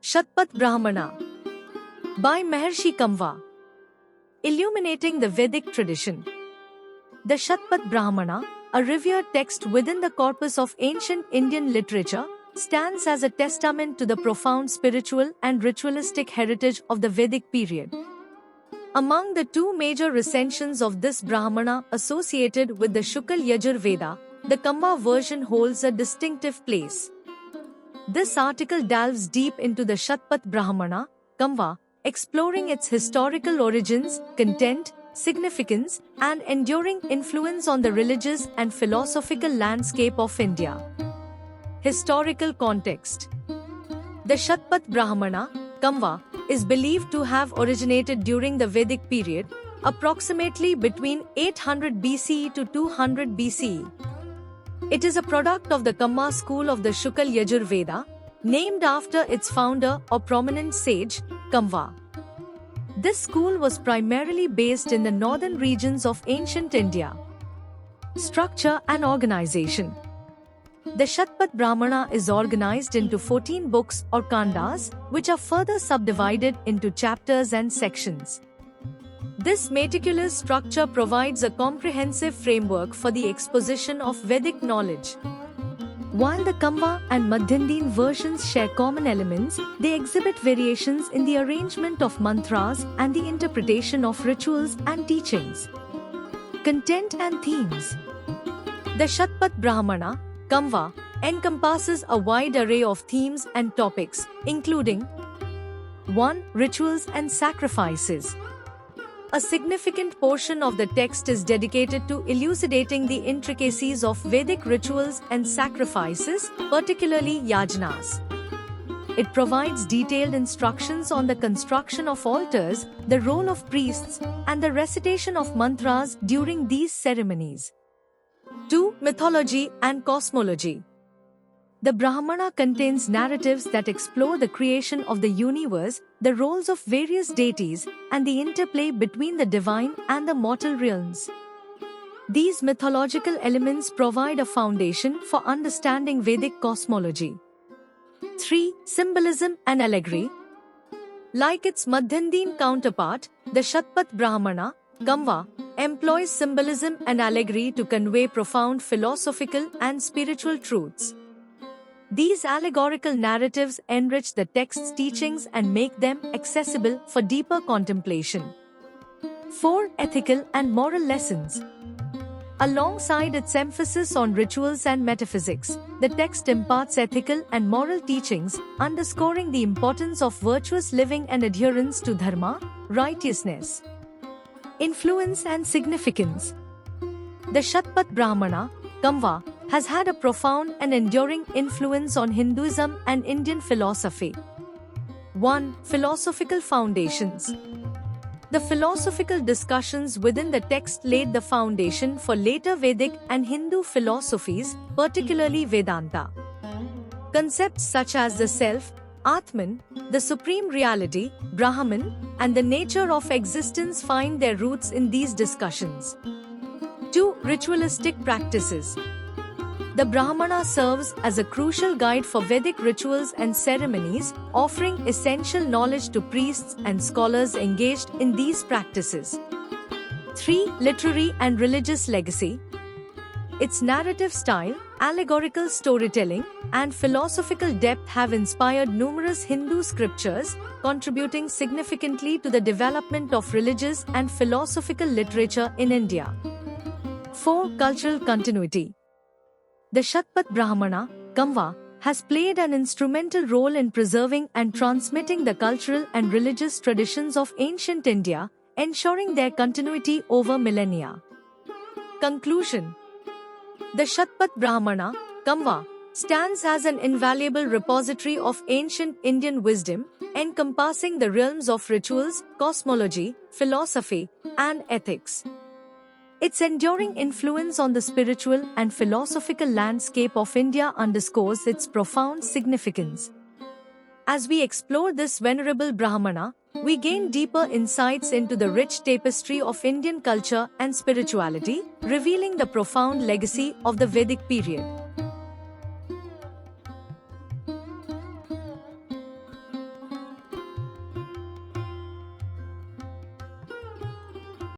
Shatpat Brahmana by Maharshi Kamva. Illuminating the Vedic tradition. The Shatpat Brahmana, a revered text within the corpus of ancient Indian literature, stands as a testament to the profound spiritual and ritualistic heritage of the Vedic period. Among the two major recensions of this Brahmana associated with the Shukla Yajur Veda, the Kamva version holds a distinctive place. This article delves deep into the Shatpat Brahmana, Kamva, exploring its historical origins, content, significance, and enduring influence on the religious and philosophical landscape of India. Historical context. The Shatpat Brahmana, Kamva, is believed to have originated during the Vedic period, approximately between 800 BCE to 200 BCE. It is a product of the Kamva school of the Shukla Yajur Veda, named after its founder or prominent sage, Kamva. This school was primarily based in the northern regions of ancient India. Structure and organization. The Shatpat Brahmana is organized into 14 books or kandas, which are further subdivided into chapters and sections. This meticulous structure provides a comprehensive framework for the exposition of Vedic knowledge. While the Kamva and Madhyandin versions share common elements, they exhibit variations in the arrangement of mantras and the interpretation of rituals and teachings. Content and themes. The Shatpat Brahmana, Kamva, encompasses a wide array of themes and topics, including 1. Rituals and sacrifices. A significant portion of the text is dedicated to elucidating the intricacies of Vedic rituals and sacrifices, particularly yajnas. It provides detailed instructions on the construction of altars, the role of priests, and the recitation of mantras during these ceremonies. 2. Mythology and cosmology. The Brahmana contains narratives that explore the creation of the universe, the roles of various deities, and the interplay between the divine and the mortal realms. These mythological elements provide a foundation for understanding Vedic cosmology. 3. Symbolism and allegory. Like its Madhyandin counterpart, the Shatpat Brahmana, Kamva, employs symbolism and allegory to convey profound philosophical and spiritual truths. These allegorical narratives enrich the text's teachings and make them accessible for deeper contemplation. 4. Ethical and moral lessons. Alongside its emphasis on rituals and metaphysics, the text imparts ethical and moral teachings, underscoring the importance of virtuous living and adherence to dharma, righteousness. Influence and significance. The Shatpat Brahmana, Kamva, has had a profound and enduring influence on Hinduism and Indian philosophy. 1. Philosophical foundations. The philosophical discussions within the text laid the foundation for later Vedic and Hindu philosophies, particularly Vedanta. Concepts such as the self, Atman, the supreme reality, Brahman, and the nature of existence find their roots in these discussions. 2. Ritualistic practices. The Brahmana serves as a crucial guide for Vedic rituals and ceremonies, offering essential knowledge to priests and scholars engaged in these practices. 3. Literary and religious legacy. Its narrative style, allegorical storytelling, and philosophical depth have inspired numerous Hindu scriptures, contributing significantly to the development of religious and philosophical literature in India. 4. Cultural continuity. The Shatpat Brahmana, Kamva, has played an instrumental role in preserving and transmitting the cultural and religious traditions of ancient India, ensuring their continuity over millennia. Conclusion. The Shatpat Brahmana, Kamva, stands as an invaluable repository of ancient Indian wisdom, encompassing the realms of rituals, cosmology, philosophy, and ethics. Its enduring influence on the spiritual and philosophical landscape of India underscores its profound significance. As we explore this venerable Brahmana, we gain deeper insights into the rich tapestry of Indian culture and spirituality, revealing the profound legacy of the Vedic period.